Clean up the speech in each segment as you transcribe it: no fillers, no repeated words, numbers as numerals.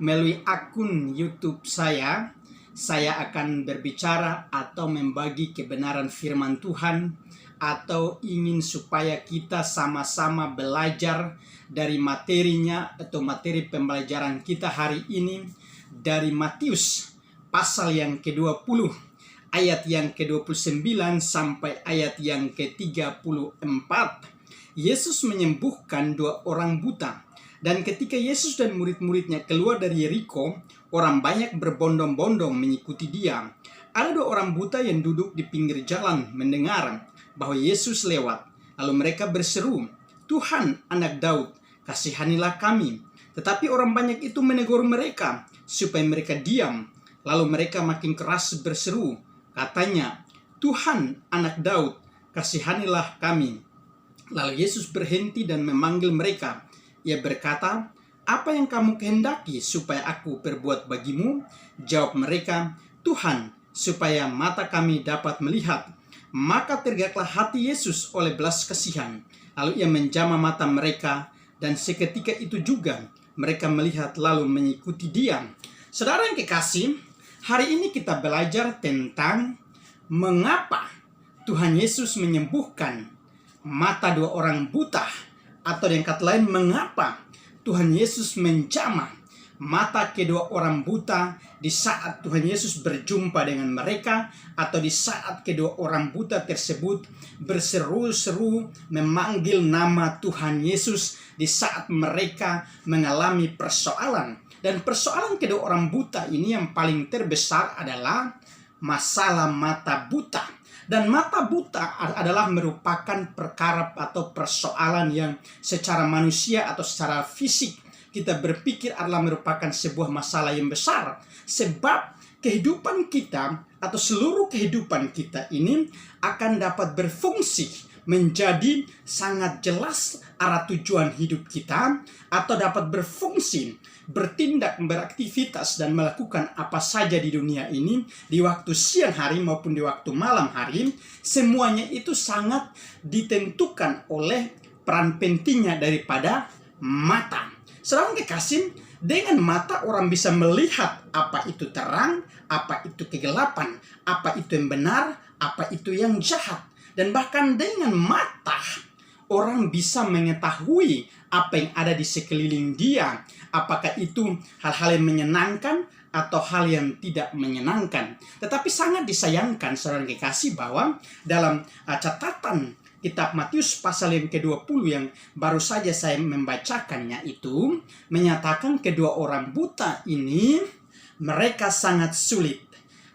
melalui akun YouTube saya akan berbicara atau membagi kebenaran firman Tuhan, atau ingin supaya kita sama-sama belajar dari materinya atau materi pembelajaran kita hari ini dari Matius pasal yang ke-20 ayat yang ke-29 sampai ayat yang ke-34. Yesus menyembuhkan 2 orang buta. Dan ketika Yesus dan murid-muridnya keluar dari Yeriko, orang banyak berbondong-bondong mengikuti dia. Ada 2 orang buta yang duduk di pinggir jalan mendengar bahwa Yesus lewat. Lalu mereka berseru, "Tuhan, Anak Daud, kasihanilah kami." Tetapi orang banyak itu menegur mereka supaya mereka diam. Lalu mereka makin keras berseru, katanya, "Tuhan, Anak Daud, kasihanilah kami." Lalu Yesus berhenti dan memanggil mereka. Ia berkata, "Apa yang kamu kehendaki supaya aku perbuat bagimu?" Jawab mereka, "Tuhan, supaya mata kami dapat melihat." Maka tergeraklah hati Yesus oleh belas kasihan. Lalu ia menjamah mata mereka, dan seketika itu juga mereka melihat lalu mengikuti dia. Saudara yang kekasih, hari ini kita belajar tentang mengapa Tuhan Yesus menyembuhkan mata 2 orang buta, atau dengan kata lain, mengapa Tuhan Yesus menjamah mata kedua orang buta di saat Tuhan Yesus berjumpa dengan mereka, atau di saat kedua orang buta tersebut berseru-seru memanggil nama Tuhan Yesus di saat mereka mengalami persoalan. Dan persoalan kedua orang buta ini yang paling terbesar adalah masalah mata buta. Dan mata buta adalah merupakan perkara atau persoalan yang secara manusia atau secara fisik kita berpikir adalah merupakan sebuah masalah yang besar. Sebab kehidupan kita atau seluruh kehidupan kita ini akan dapat berfungsi menjadi sangat jelas arah tujuan hidup kita, atau dapat berfungsi, bertindak, beraktivitas, dan melakukan apa saja di dunia ini di waktu siang hari maupun di waktu malam hari. Semuanya itu sangat ditentukan oleh peran pentingnya daripada mata. Saudara kekasih, dengan mata orang bisa melihat apa itu terang, apa itu kegelapan, apa itu yang benar, apa itu yang jahat. Dan bahkan dengan mata orang bisa mengetahui apa yang ada di sekeliling dia, apakah itu hal-hal yang menyenangkan atau hal yang tidak menyenangkan. Tetapi sangat disayangkan saudara kekasih bahwa dalam catatan kitab Matius pasal yang ke-20 yang baru saja saya membacakannya itu menyatakan kedua orang buta ini mereka sangat sulit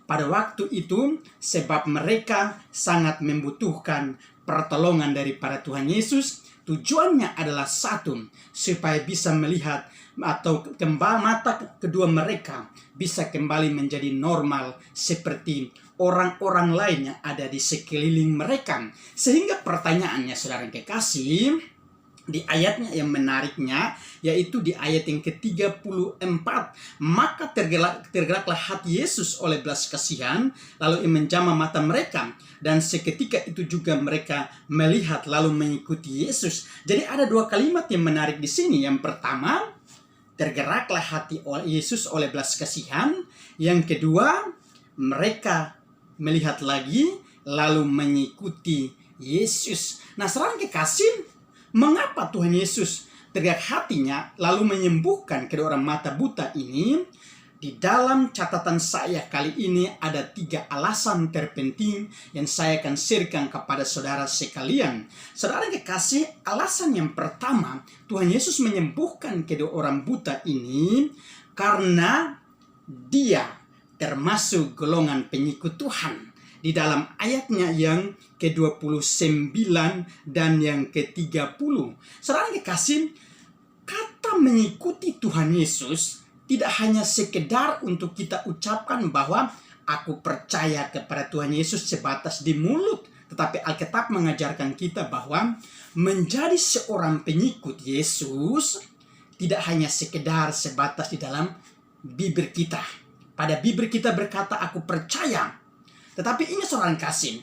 pada waktu itu, sebab mereka sangat membutuhkan pertolongan daripada Tuhan Yesus. Tujuannya adalah satu, supaya bisa melihat atau mata kedua mereka bisa kembali menjadi normal seperti orang-orang lain yang ada di sekeliling mereka. Sehingga pertanyaannya saudara yang kekasih, di ayatnya yang menariknya, yaitu di ayat yang ke-34. Maka tergeraklah hati Yesus oleh belas kasihan, lalu ia menjamah mata mereka. Dan seketika itu juga mereka melihat lalu mengikuti Yesus. Jadi ada 2 kalimat yang menarik di sini. Yang pertama, tergeraklah hati Yesus oleh belas kasihan. Yang kedua, mereka melihat lagi lalu mengikuti Yesus. Nah, saudara kekasih, mengapa Tuhan Yesus tergerak hatinya lalu menyembuhkan kedua orang mata buta ini? Di dalam catatan saya kali ini ada 3 alasan terpenting yang saya akan sharekan kepada saudara sekalian. Saudara kekasih, alasan yang pertama, Tuhan Yesus menyembuhkan kedua orang buta ini karena dia termasuk golongan pengikut Tuhan. Di dalam ayatnya yang ke-29 dan yang ke-30. Saudara kekasih, kata mengikuti Tuhan Yesus tidak hanya sekedar untuk kita ucapkan bahwa aku percaya kepada Tuhan Yesus sebatas di mulut. Tetapi Alkitab mengajarkan kita bahwa menjadi seorang pengikut Yesus tidak hanya sekedar sebatas di dalam bibir kita. Pada bibir kita berkata aku percaya. Tetapi ingat saudara kasih,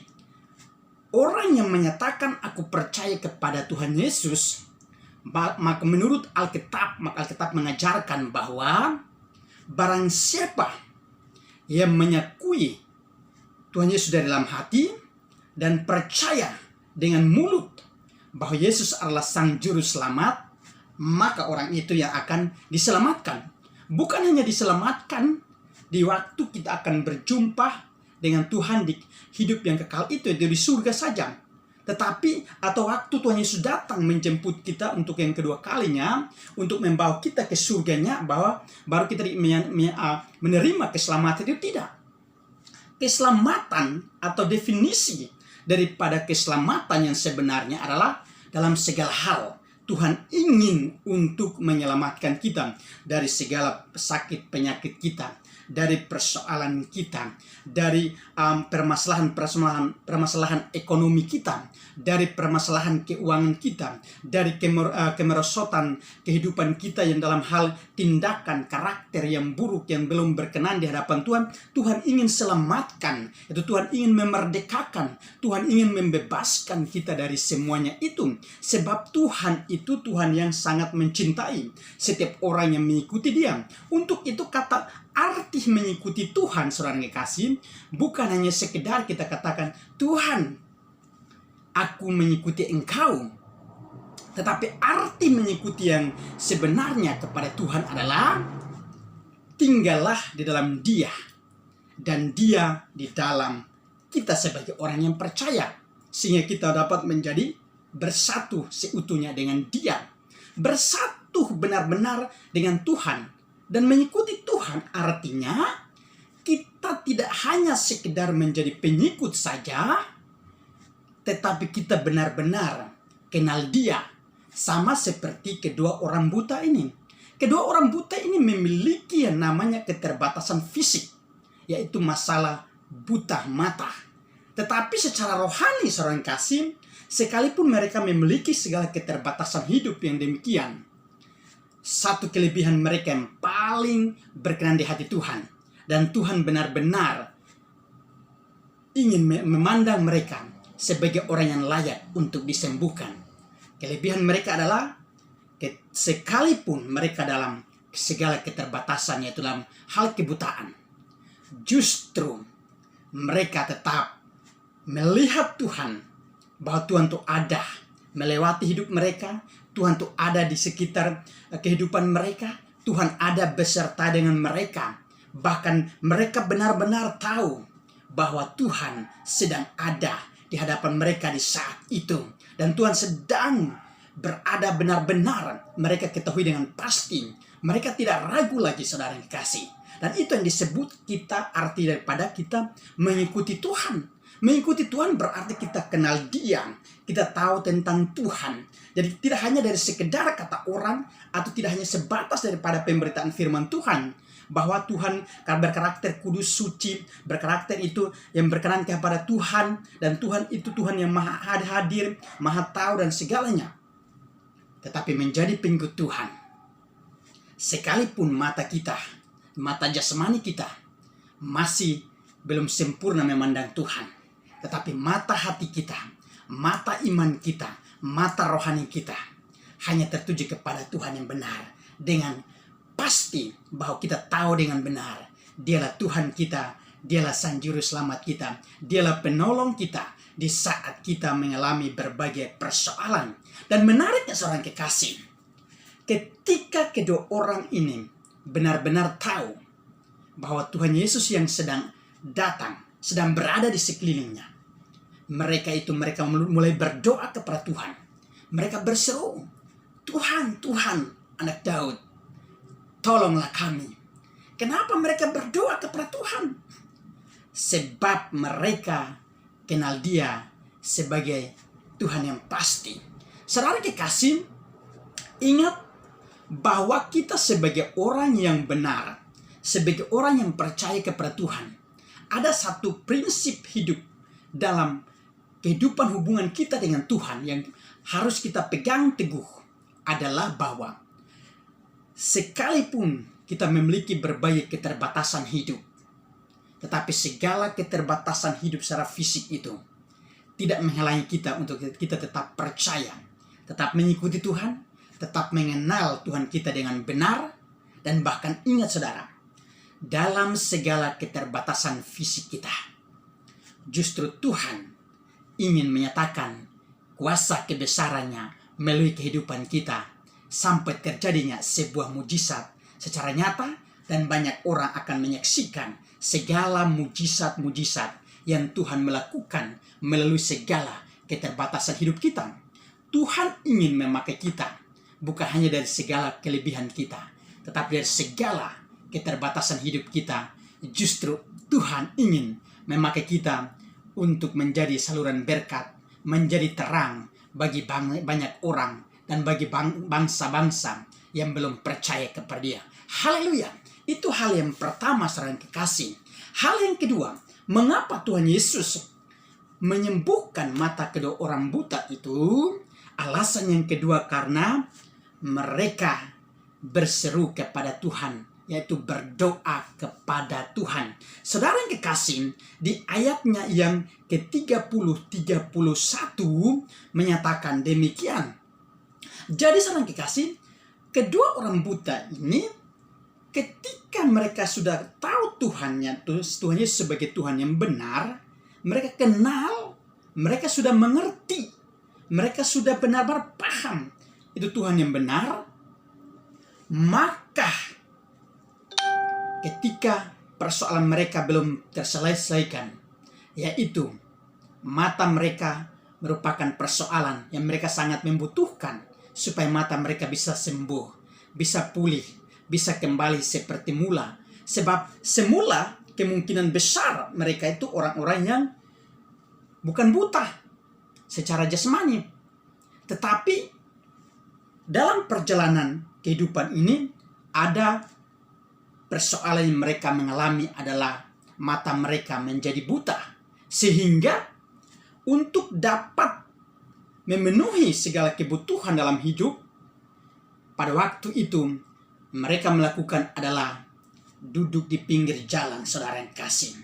orang yang menyatakan aku percaya kepada Tuhan Yesus, maka menurut Alkitab, maka Alkitab mengajarkan bahwa barang siapa yang mengakui Tuhan Yesus dari dalam hati dan percaya dengan mulut bahwa Yesus adalah Sang Juru Selamat, maka orang itu yang akan diselamatkan. Bukan hanya diselamatkan di waktu kita akan berjumpa dengan Tuhan di hidup yang kekal itu di surga saja, tetapi atau waktu Tuhan Yesus datang menjemput kita untuk yang kedua kalinya, untuk membawa kita ke surganya, bahwa baru kita menerima keselamatan itu. Tidak. Keselamatan atau definisi daripada keselamatan yang sebenarnya adalah dalam segala hal Tuhan ingin untuk menyelamatkan kita dari segala sakit penyakit kita, dari persoalan kita, dari permasalahan ekonomi kita, dari permasalahan keuangan kita, dari kemerosotan kehidupan kita yang dalam hal tindakan karakter yang buruk yang belum berkenan di hadapan Tuhan. Tuhan ingin selamatkan, itu Tuhan ingin memerdekakan, Tuhan ingin membebaskan kita dari semuanya itu. Sebab Tuhan itu Tuhan yang sangat mencintai setiap orang yang mengikuti Dia. Untuk itu arti mengikuti Tuhan, saudara yang kekasih, bukan hanya sekedar kita katakan, Tuhan, aku mengikuti Engkau. Tetapi arti mengikuti yang sebenarnya kepada Tuhan adalah tinggallah di dalam Dia, dan Dia di dalam kita sebagai orang yang percaya, sehingga kita dapat menjadi bersatu seutuhnya dengan Dia, bersatu benar-benar dengan Tuhan. Dan mengikuti Tuhan artinya kita tidak hanya sekedar menjadi pengikut saja, tetapi kita benar-benar kenal Dia. Sama seperti kedua orang buta ini. Kedua orang buta ini memiliki yang namanya keterbatasan fisik, yaitu masalah buta mata. Tetapi secara rohani, saudara kasih, sekalipun mereka memiliki segala keterbatasan hidup yang demikian, satu kelebihan mereka yang paling berkenan di hati Tuhan, dan Tuhan benar-benar ingin memandang mereka sebagai orang yang layak untuk disembuhkan. Kelebihan mereka adalah sekalipun mereka dalam segala keterbatasan, yaitu dalam hal kebutaan, justru mereka tetap melihat Tuhan, bahwa Tuhan itu ada melewati hidup mereka. Tuhan itu ada di sekitar kehidupan mereka. Tuhan ada beserta dengan mereka. Bahkan mereka benar-benar tahu bahwa Tuhan sedang ada di hadapan mereka di saat itu. Dan Tuhan sedang berada benar-benar, mereka ketahui dengan pasti. Mereka tidak ragu lagi, saudara yang dikasih. Dan itu yang disebut kita, arti daripada kita mengikuti Tuhan. Mengikuti Tuhan berarti kita kenal Dia, kita tahu tentang Tuhan. Jadi tidak hanya dari sekedar kata orang, atau tidak hanya sebatas daripada pemberitaan firman Tuhan, bahwa Tuhan berkarakter kudus, suci, berkarakter itu yang berkenan kepada Tuhan, dan Tuhan itu Tuhan yang maha hadir, maha tahu dan segalanya. Tetapi menjadi pengikut Tuhan, sekalipun mata kita, mata jasmani kita masih belum sempurna memandang Tuhan, tetapi mata hati kita, mata iman kita, mata rohani kita hanya tertuju kepada Tuhan yang benar, dengan pasti bahwa kita tahu dengan benar Dialah Tuhan kita, Dialah Sang Juru Selamat kita, Dialah penolong kita di saat kita mengalami berbagai persoalan. Dan menariknya, seorang kekasih, ketika kedua orang ini benar-benar tahu bahwa Tuhan Yesus yang sedang datang, sedang berada di sekelilingnya, mereka mulai berdoa kepada Tuhan. Mereka berseru, Tuhan, Tuhan, Anak Daud, tolonglah kami. Kenapa mereka berdoa kepada Tuhan? Sebab mereka kenal Dia sebagai Tuhan yang pasti. Saudara kekasih, ingat bahwa kita sebagai orang yang benar, sebagai orang yang percaya kepada Tuhan, ada satu prinsip hidup dalam kehidupan hubungan kita dengan Tuhan yang harus kita pegang teguh, adalah bahwa sekalipun kita memiliki berbagai keterbatasan hidup, tetapi segala keterbatasan hidup secara fisik itu tidak menghalangi kita untuk kita tetap percaya, tetap mengikuti Tuhan, tetap mengenal Tuhan kita dengan benar. Dan bahkan ingat, saudara, dalam segala keterbatasan fisik kita. Justru Tuhan ingin menyatakan kuasa kebesarannya melalui kehidupan kita sampai terjadinya sebuah mujizat secara nyata, dan banyak orang akan menyaksikan segala mujizat-mujizat yang Tuhan melakukan melalui segala keterbatasan hidup kita. Tuhan ingin memakai kita bukan hanya dari segala kelebihan kita, tetapi dari segala keterbatasan hidup kita. Justru Tuhan ingin memakai kita untuk menjadi saluran berkat, menjadi terang bagi banyak orang dan bagi bangsa-bangsa yang belum percaya kepada Dia. Haleluya. Itu hal yang pertama, saudara yang kekasih. Hal yang kedua, mengapa Tuhan Yesus menyembuhkan mata kedua orang buta itu? Alasan yang kedua, karena mereka berseru kepada Tuhan, yaitu berdoa kepada Tuhan. Saudara yang kekasih, di ayatnya yang ke-30-31 menyatakan demikian. Jadi saudara yang kekasih, kedua orang buta ini ketika mereka sudah tahu Tuhan Yesus sebagai Tuhan yang benar, mereka kenal, mereka sudah mengerti, mereka sudah benar-benar paham itu Tuhan yang benar. Maka ketika persoalan mereka belum terselesaikan, yaitu mata mereka merupakan persoalan yang mereka sangat membutuhkan supaya mata mereka bisa sembuh, bisa pulih, bisa kembali seperti mula. Sebab semula kemungkinan besar mereka itu orang-orang yang bukan buta secara jasmani, tetapi dalam perjalanan kehidupan ini ada persoalan yang mereka mengalami, adalah mata mereka menjadi buta, sehingga untuk dapat memenuhi segala kebutuhan dalam hidup pada waktu itu mereka melakukan adalah duduk di pinggir jalan, saudara yang kasih.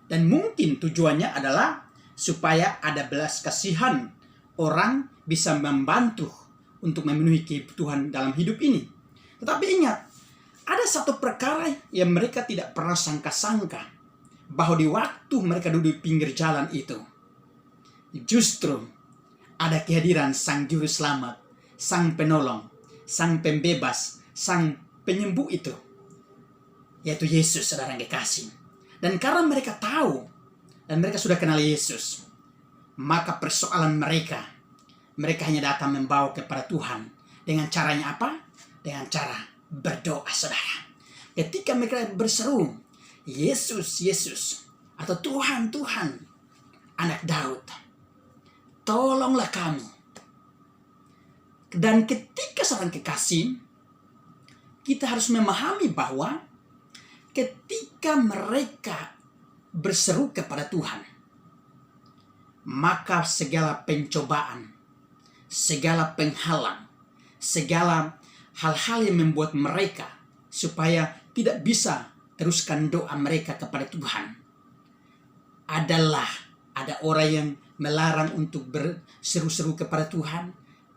Dan mungkin tujuannya adalah supaya ada belas kasihan, orang bisa membantu untuk memenuhi kebutuhan dalam hidup ini. Tetapi ingat, ada satu perkara yang mereka tidak pernah sangka-sangka, bahwa di waktu mereka duduk di pinggir jalan itu, justru ada kehadiran Sang Juru Selamat, Sang Penolong, Sang Pembebas, Sang Penyembuh itu, yaitu Yesus, saudara yang kekasih. Dan karena mereka tahu dan mereka sudah kenal Yesus, maka persoalan mereka hanya datang membawa kepada Tuhan. Dengan caranya apa? Dengan cara berdoa, saudara. Ketika mereka berseru, Yesus, Yesus, atau Tuhan, Tuhan, Anak Daud, tolonglah kami. Dan ketika seorang kekasih, kita harus memahami bahwa ketika mereka berseru kepada Tuhan, maka segala pencobaan, segala penghalang, segala hal-hal yang membuat mereka supaya tidak bisa teruskan doa mereka kepada Tuhan, ada orang yang melarang untuk berseru-seru kepada Tuhan.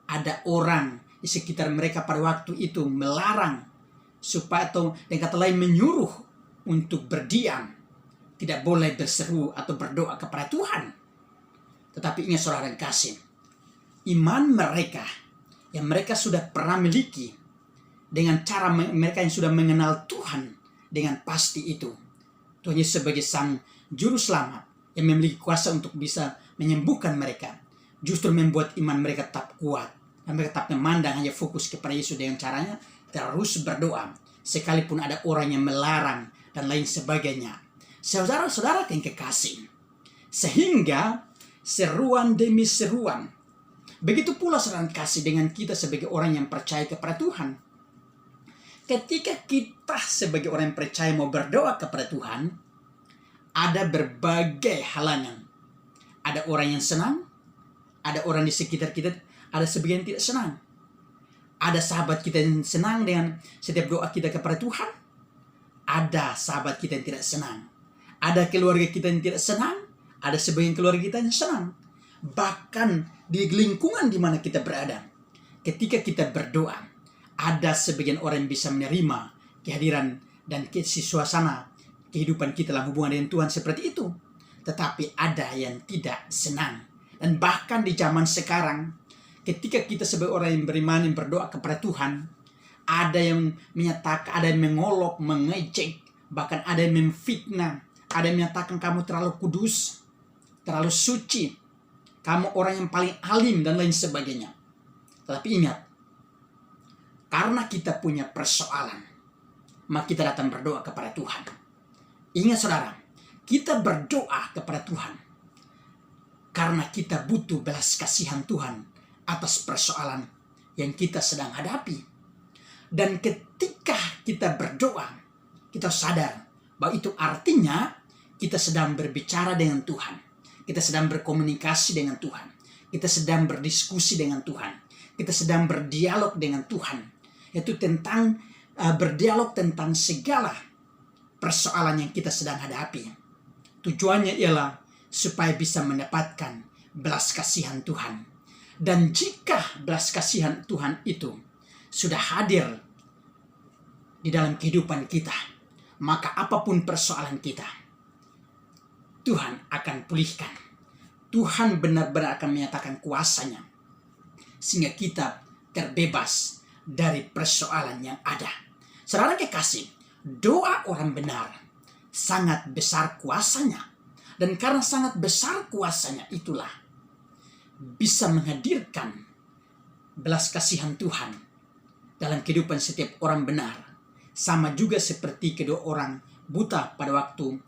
Ada orang di sekitar mereka pada waktu itu melarang supaya, atau dengan kata lain menyuruh untuk berdiam, tidak boleh berseru atau berdoa kepada Tuhan. Tetapi ingat saudara yang kasih, iman mereka yang mereka sudah pernah miliki, dengan cara mereka yang sudah mengenal Tuhan dengan pasti itu, Tuhan Yesus sebagai Sang Juru Selamat yang memiliki kuasa untuk bisa menyembuhkan mereka, justru membuat iman mereka tetap kuat, dan mereka tetap memandang hanya fokus kepada Yesus dengan caranya terus berdoa, sekalipun ada orang yang melarang dan lain sebagainya. Saudara-saudara yang kekasih, sehingga seruan demi seruan, begitu pula saudara kasih dengan kita sebagai orang yang percaya kepada Tuhan. Ketika kita sebagai orang yang percaya mau berdoa kepada Tuhan, ada berbagai halangan. Ada orang yang senang, ada orang di sekitar kita, ada sebagian yang tidak senang. Ada sahabat kita yang senang dengan setiap doa kita kepada Tuhan. Ada sahabat kita yang tidak senang. Ada keluarga kita yang tidak senang. Ada sebagian keluarga kita yang senang. Bahkan di lingkungan di mana kita berada, ketika kita berdoa, ada sebagian orang yang bisa menerima kehadiran dan suasana kehidupan kita dalam hubungan dengan Tuhan seperti itu. Tetapi ada yang tidak senang. Dan bahkan di zaman sekarang, ketika kita sebagai orang yang beriman yang berdoa kepada Tuhan, ada yang menyatakan, ada yang mengolok, mengejek, bahkan ada yang memfitnah, ada yang menyatakan kamu terlalu kudus, terlalu suci, kamu orang yang paling alim dan lain sebagainya. Tetapi ingat, karena kita punya persoalan, maka kita datang berdoa kepada Tuhan. Ingat saudara, kita berdoa kepada Tuhan karena kita butuh belas kasihan Tuhan atas persoalan yang kita sedang hadapi. Dan ketika kita berdoa, kita sadar bahwa itu artinya kita sedang berbicara dengan Tuhan. Kita sedang berkomunikasi dengan Tuhan. Kita sedang berdiskusi dengan Tuhan. Kita sedang berdialog dengan Tuhan. Itu tentang berdialog tentang segala persoalan yang kita sedang hadapi. Tujuannya ialah supaya bisa mendapatkan belas kasihan Tuhan. Dan jika belas kasihan Tuhan itu sudah hadir di dalam kehidupan kita, maka apapun persoalan kita, Tuhan akan pulihkan. Tuhan benar-benar akan menyatakan kuasanya, sehingga kita terbebas dari persoalan yang ada. Saudara kekasih, doa orang benar sangat besar kuasanya. Dan karena sangat besar kuasanya itulah bisa menghadirkan belas kasihan Tuhan dalam kehidupan setiap orang benar. Sama juga seperti kedua orang buta pada waktu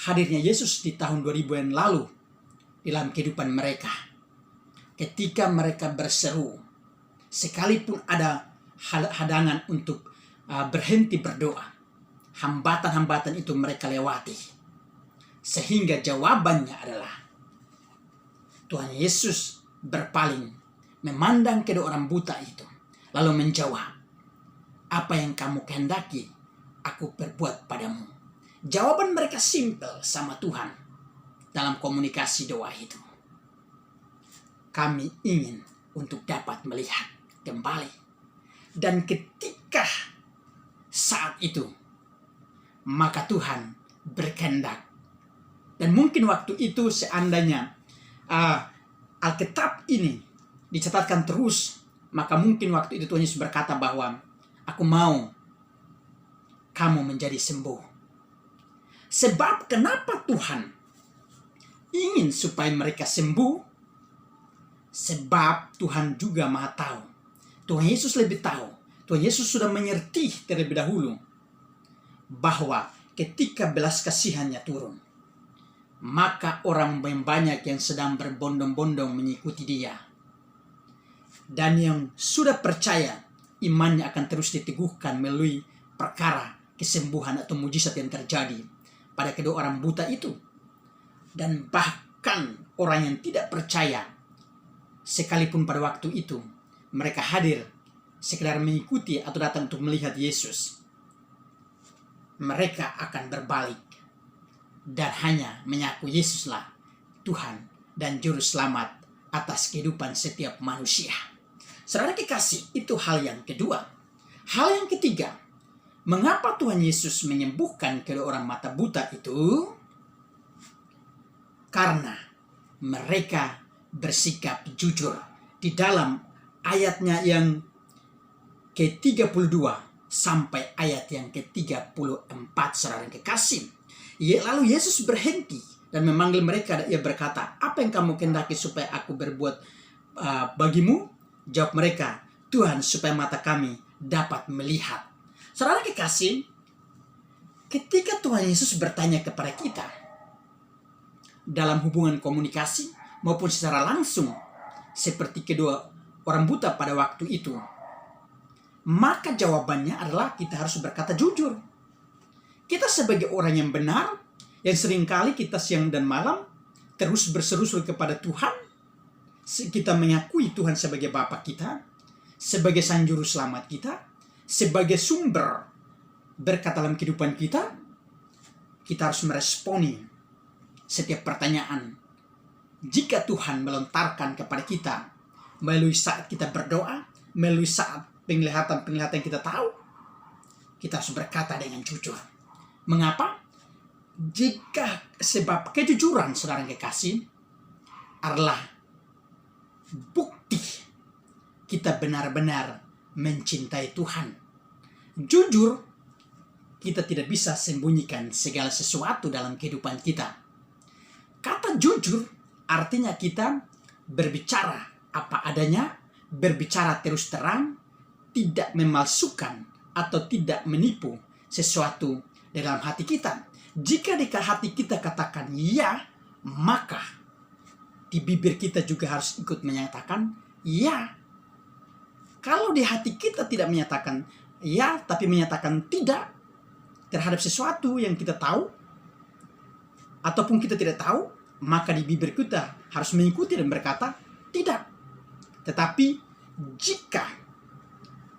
hadirnya Yesus di tahun 2000 yang lalu dalam kehidupan mereka. Ketika mereka berseru, sekalipun ada hadangan untuk berhenti berdoa, hambatan-hambatan itu mereka lewati. Sehingga jawabannya adalah Tuhan Yesus berpaling, memandang kedua orang buta itu, lalu menjawab, apa yang kamu kehendaki, aku berbuat padamu. Jawaban mereka simpel sama Tuhan dalam komunikasi doa itu. Kami ingin untuk dapat melihat kembali. Dan ketika saat itu, maka Tuhan berkehendak. Dan mungkin waktu itu seandainya Alkitab ini dicatatkan terus, maka mungkin waktu itu Tuhan Yesus berkata bahwa aku mau kamu menjadi sembuh. Sebab kenapa Tuhan ingin supaya mereka sembuh? Sebab Tuhan juga Maha tahu. Tuhan Yesus lebih tahu. Tuhan Yesus sudah mengerti terlebih dahulu bahwa ketika belas kasihannya turun, maka orang banyak yang sedang berbondong-bondong mengikuti dia. Dan yang sudah percaya, imannya akan terus diteguhkan melalui perkara kesembuhan atau mujizat yang terjadi pada kedua orang buta itu. Dan bahkan orang yang tidak percaya, sekalipun pada waktu itu mereka hadir sekedar mengikuti atau datang untuk melihat Yesus, mereka akan berbalik dan hanya mengaku Yesuslah Tuhan dan Juru Selamat atas kehidupan setiap manusia. Saudara kekasih, itu hal yang kedua. Hal yang ketiga, mengapa Tuhan Yesus menyembuhkan kedua orang mata buta itu? Karena mereka bersikap jujur. Di dalam ayatnya yang ke-32 sampai ayat yang ke-34, saudara kekasih. Lalu Yesus berhenti dan memanggil mereka. Ia berkata, apa yang kamu kehendaki supaya aku berbuat bagimu? Jawab mereka, Tuhan, supaya mata kami dapat melihat. Saudara kekasih, ketika Tuhan Yesus bertanya kepada kita dalam hubungan komunikasi maupun secara langsung, seperti kedua orang buta pada waktu itu, maka jawabannya adalah kita harus berkata jujur. Kita sebagai orang yang benar, yang seringkali kita siang dan malam terus berseru-seru kepada Tuhan, kita mengakui Tuhan sebagai Bapa kita, sebagai Sang Juru Selamat kita, sebagai sumber berkat dalam kehidupan kita, kita harus meresponi setiap pertanyaan. Jika Tuhan melontarkan kepada kita melalui saat kita berdoa, melalui saat penglihatan-penglihatan kita tahu, kita harus berkata dengan jujur. Mengapa? Sebab kejujuran, saudara yang kekasih, adalah bukti kita benar-benar mencintai Tuhan. Jujur, kita tidak bisa sembunyikan segala sesuatu dalam kehidupan kita. Kata jujur artinya kita berbicara apa adanya, berbicara terus terang, tidak memalsukan atau tidak menipu sesuatu di dalam hati kita. Jika di hati kita katakan ya, maka di bibir kita juga harus ikut menyatakan ya. Kalau di hati kita tidak menyatakan ya, tapi menyatakan tidak terhadap sesuatu yang kita tahu, ataupun kita tidak tahu, maka di bibir kita harus mengikuti dan berkata tidak. Tetapi jika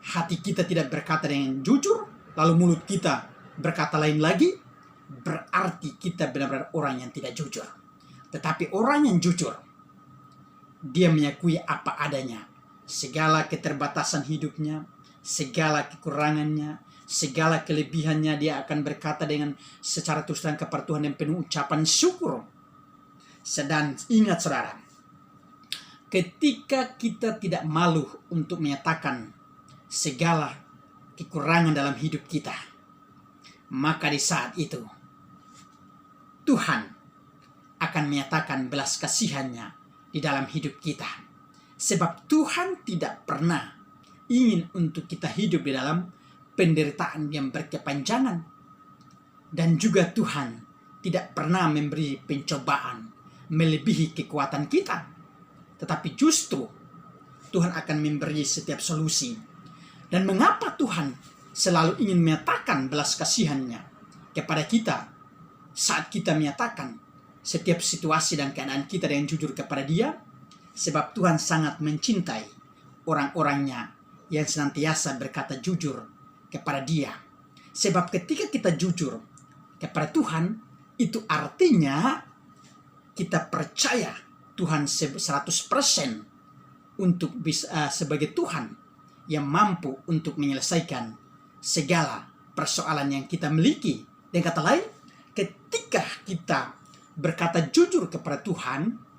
hati kita tidak berkata dengan jujur, lalu mulut kita berkata lain lagi, berarti kita benar-benar orang yang tidak jujur. Tetapi orang yang jujur, dia mengakui apa adanya, segala keterbatasan hidupnya, segala kekurangannya, segala kelebihannya, dia akan berkata dengan secara terus terang kepada Tuhan yang penuh ucapan syukur. Sedang ingat saudara, ketika kita tidak malu untuk menyatakan segala kekurangan dalam hidup kita, maka di saat itu Tuhan akan menyatakan belas kasihannya di dalam hidup kita. Sebab Tuhan tidak pernah ingin untuk kita hidup di dalam penderitaan yang berkepanjangan. Dan juga Tuhan tidak pernah memberi pencobaan melebihi kekuatan kita. Tetapi justru Tuhan akan memberi setiap solusi. Dan mengapa Tuhan selalu ingin menyatakan belas kasihannya kepada kita saat kita menyatakan setiap situasi dan keadaan kita dengan jujur kepada Dia? Sebab Tuhan sangat mencintai orang-orangnya yang senantiasa berkata jujur kepada Dia. Sebab ketika kita jujur kepada Tuhan, itu artinya kita percaya Tuhan 100% untuk bisa sebagai Tuhan yang mampu untuk menyelesaikan segala persoalan yang kita miliki. Dengan kata lain, ketika kita berkata jujur kepada Tuhan,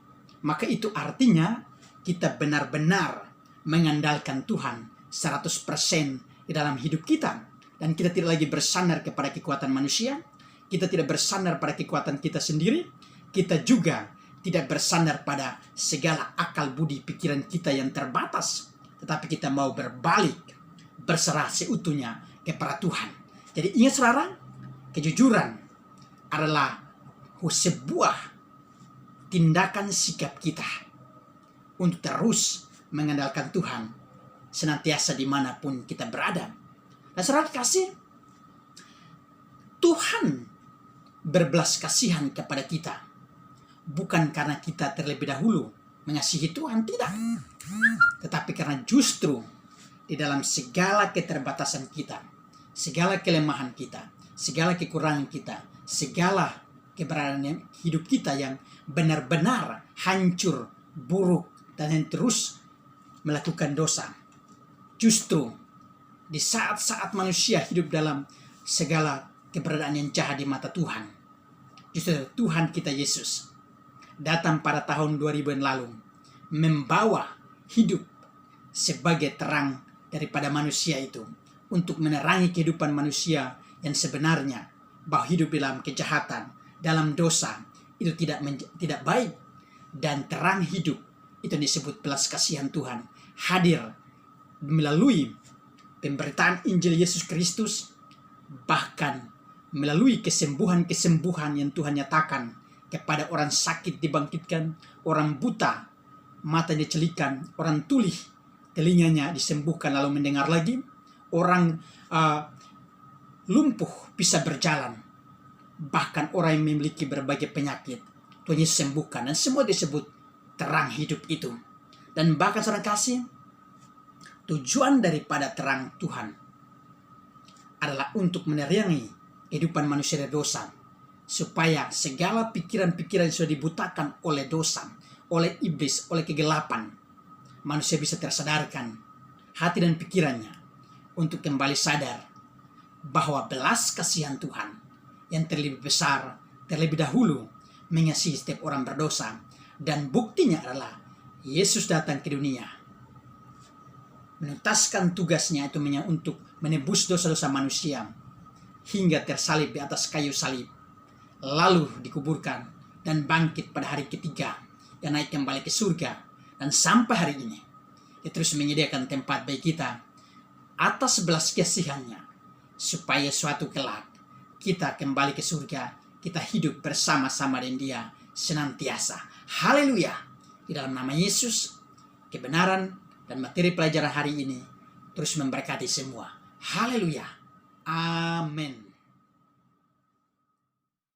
maka itu artinya kita benar-benar mengandalkan Tuhan 100% di dalam hidup kita. Dan kita tidak lagi bersandar kepada kekuatan manusia, kita tidak bersandar pada kekuatan kita sendiri, kita juga tidak bersandar pada segala akal budi pikiran kita yang terbatas, tetapi kita mau berbalik, berserah seutuhnya kepada Tuhan. Jadi ingat saudara, kejujuran adalah sebuah tindakan sikap kita untuk terus mengandalkan Tuhan senantiasa dimanapun kita berada. Dan saudara kasih, Tuhan berbelas kasihan kepada kita bukan karena kita terlebih dahulu mengasihi Tuhan, tidak, tetapi karena justru di dalam segala keterbatasan kita, segala kelemahan kita, segala kekurangan kita, segala keberadaan hidup kita yang benar-benar hancur, buruk, dan yang terus melakukan dosa. Justru di saat-saat manusia hidup dalam segala keberadaan yang jahat di mata Tuhan, justru Tuhan kita Yesus datang pada tahun 2000 yang lalu, membawa hidup sebagai terang daripada manusia itu, untuk menerangi kehidupan manusia yang sebenarnya, bahwa hidup dalam kejahatan, dalam dosa itu tidak baik, dan terang hidup itu disebut belas kasihan Tuhan hadir melalui pemberitaan Injil Yesus Kristus, bahkan melalui kesembuhan-kesembuhan yang Tuhan nyatakan kepada orang sakit dibangkitkan, orang buta matanya dicelikan, orang tuli telinganya disembuhkan lalu mendengar lagi, orang lumpuh bisa berjalan, bahkan orang yang memiliki berbagai penyakit Tuhan Yesus sembuhkan, dan semua disebut terang hidup itu. Dan bahkan saudara kasih, tujuan daripada terang Tuhan adalah untuk menerangi kehidupan manusia dari dosa, supaya segala pikiran-pikiran yang sudah dibutakan oleh dosa, oleh iblis, oleh kegelapan, manusia bisa tersadarkan hati dan pikirannya untuk kembali sadar bahwa belas kasihan Tuhan yang terlebih besar, terlebih dahulu mengasihi setiap orang berdosa. Dan buktinya adalah Yesus datang ke dunia, menuntaskan tugasnya itu untuk menebus dosa-dosa manusia, hingga tersalib di atas kayu salib, lalu dikuburkan dan bangkit pada hari ketiga, dan naik kembali ke surga. Dan sampai hari ini Dia terus menyediakan tempat bagi kita atas belas kasihannya, supaya suatu kelak kita kembali ke surga, kita hidup bersama-sama dengan Dia senantiasa. Haleluya. Di dalam nama Yesus, kebenaran dan materi pelajaran hari ini terus memberkati semua. Haleluya. Amin.